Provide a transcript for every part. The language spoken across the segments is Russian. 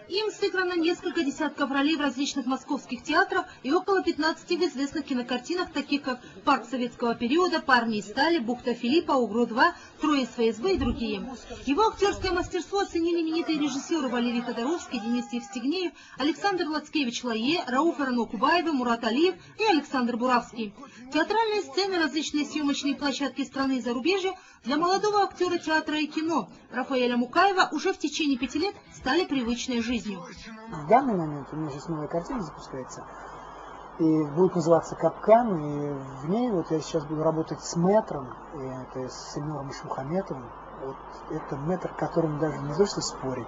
Им сыграно несколько десятков ролей в различных московских театрах и около 15 в известных кинокартинах, таких как «Парк советского периода», «Парни из стали», «Бухта Филиппа», «Угро-2», «Трое из ФСБ» и другие. Его актерское мастерство оценили именитые режиссеры Валерий Тодоровский, Денис Евстигнеев, Александр Лацкевич-Лае, Рауф Ранокубаева, Мурат Алиев и Александр Буравский. Театральные сцены, различные съемочные площадки страны и зарубежья для молодого актера театра и кино Рафаэля Мукаева уже в течение 5 лет стали привычной жизнью. В данный момент у меня сейчас новая картина запускается, и будет называться «Капкан», и в ней вот я сейчас буду работать с мэтром, и это с Ильнуром Ишмухаметовым. Вот это мэтр, которому даже не то что спорить,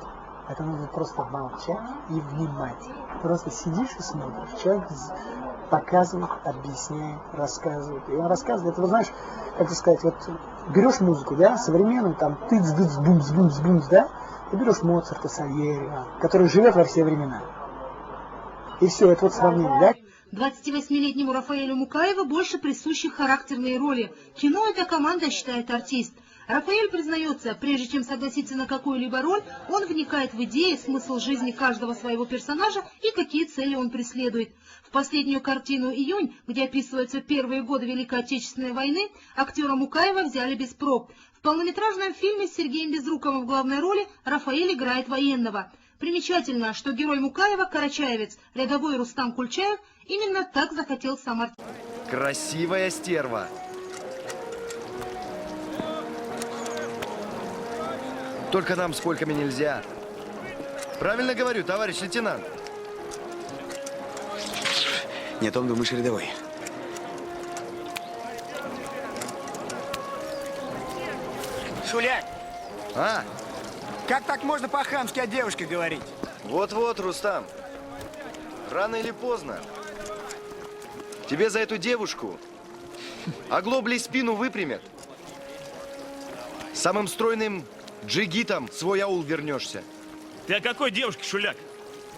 это нужно просто молчать и внимать. Просто сидишь и смотришь, человек показывает, объясняет, рассказывает. И он рассказывает, это, вы знаешь, как сказать, вот берешь музыку, да, современную, там, тыц-дыц-бумс-бумс-бумс, да, ты берешь Моцарта, Сальери, который живет во все времена. И все, это вот сравнение, да? 28-летнему Рафаэлю Мукаеву больше присущи характерные роли. Кино эта команда, считает артист. Рафаэль признается, прежде чем согласиться на какую-либо роль, он вникает в идеи, смысл жизни каждого своего персонажа и какие цели он преследует. В последнюю картину «Июнь», где описываются первые годы Великой Отечественной войны, актера Мукаева взяли без проб. В полнометражном фильме с Сергеем Безруковым в главной роли Рафаэль играет военного. Примечательно, что герой Мукаева, карачаевец, рядовой Рустам Кульчаев, именно так захотел сам артист. Красивая стерва. Только нам с польками нельзя. Правильно говорю, товарищ лейтенант? Нет, он, думаешь, рядовой. Шуляк! А? Как так можно по-хамски о девушке говорить? Вот-вот, Рустам. Рано или поздно тебе за эту девушку оглоблей спину выпрямят. Самым стройным джигитом свой аул вернешься. Ты о какой девушке, Шуляк?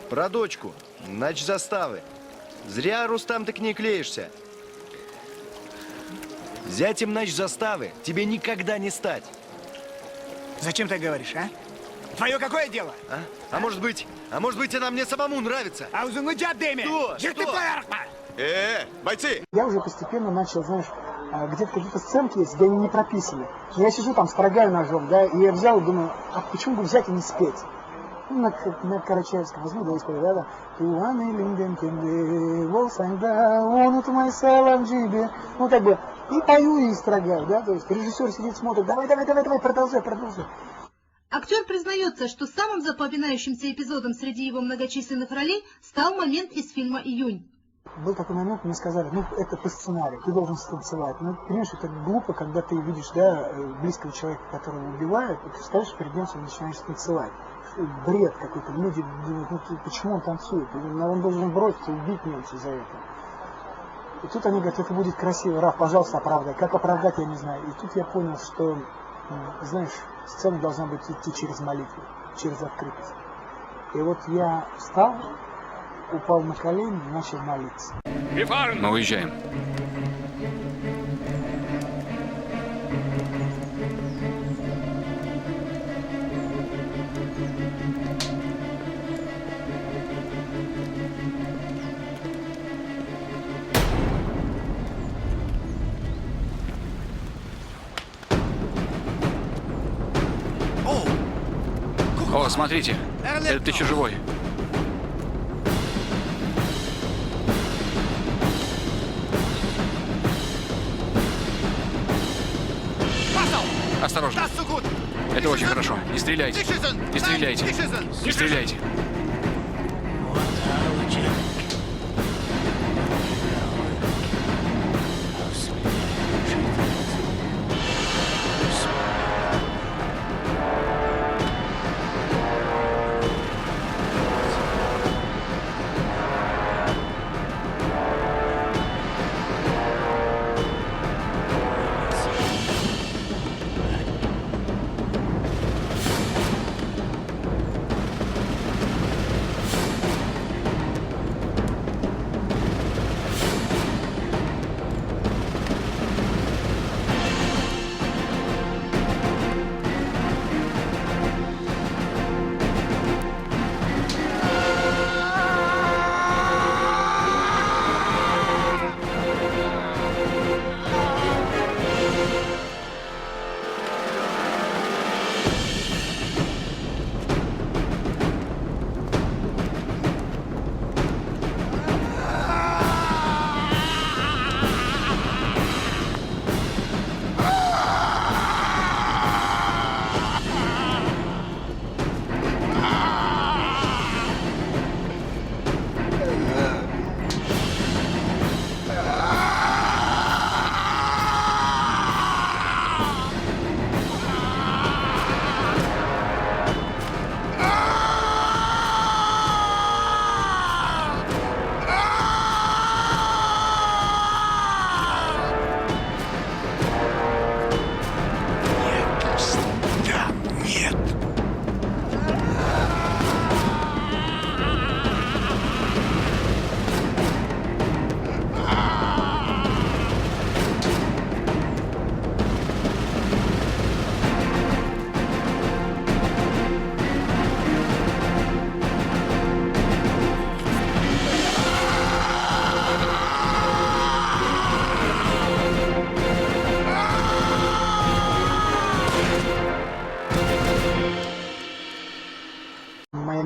Про дочку, начзаставы. Зря, Рустам, ты к ней клеишься. Зятем начзаставы тебе никогда не стать. Зачем ты говоришь, а? Твое какое дело? А может быть, она мне самому нравится? А узунгу джаддеми! Что? Бойцы! Я уже постепенно начал, знаешь, где-то какие-то сценки есть, где они не прописаны. Я сижу там, строгаю ножом, да, и я взял и думаю, а почему бы взять и не спеть? Ну, на карачаевском возьму, да, и спою, да. Ну, как бы, и пою, и строгаю, да, то есть режиссер сидит, смотрит, давай, продолжай. Актер признается, что самым запоминающимся эпизодом среди его многочисленных ролей стал момент из фильма «Июнь». Был такой момент, мне сказали, ну, это по сценарию, ты должен станцевать. Ну, понимаешь, это глупо, когда ты видишь, да, близкого человека, которого убивают, и ты стоишь перед ним и начинаешь танцевать. Бред какой-то. Люди думают, ну, почему он танцует? Он должен броситься, убить немца за это. И тут они говорят, это будет красиво. Раф, пожалуйста, оправдай. Как оправдать, я не знаю. И тут я понял, что, знаешь, сцена должна быть идти через молитву, через открытость. И вот я встал, упал на колени и начал молиться. Мы уезжаем. О, смотрите, это еще живой. Осторожно. Это очень хорошо. Не стреляйте. Не стреляйте. Не стреляйте.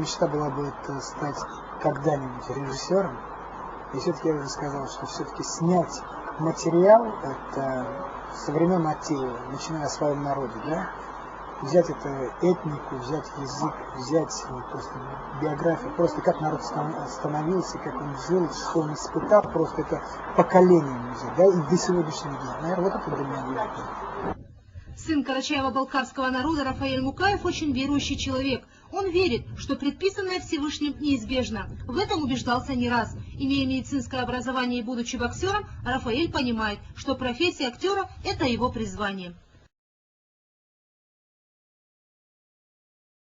мечта была бы это стать когда-нибудь режиссером. И все-таки я уже сказал, что все-таки снять материал это со времен Атеева, начиная о своем народе, да? Взять эту этнику, взять язык, взять просто биографию, просто как народ становился, как он жил, что он испытал, просто это поколение взять, да, и до сегодняшнего дня. Наверное, вот это для меня главное. Сын карачаево-балкарского народа Рафаэль Мукаев очень верующий человек. Он верит, что предписанное Всевышним неизбежно. В этом убеждался не раз. Имея медицинское образование и будучи боксером, Рафаэль понимает, что профессия актера – это его призвание.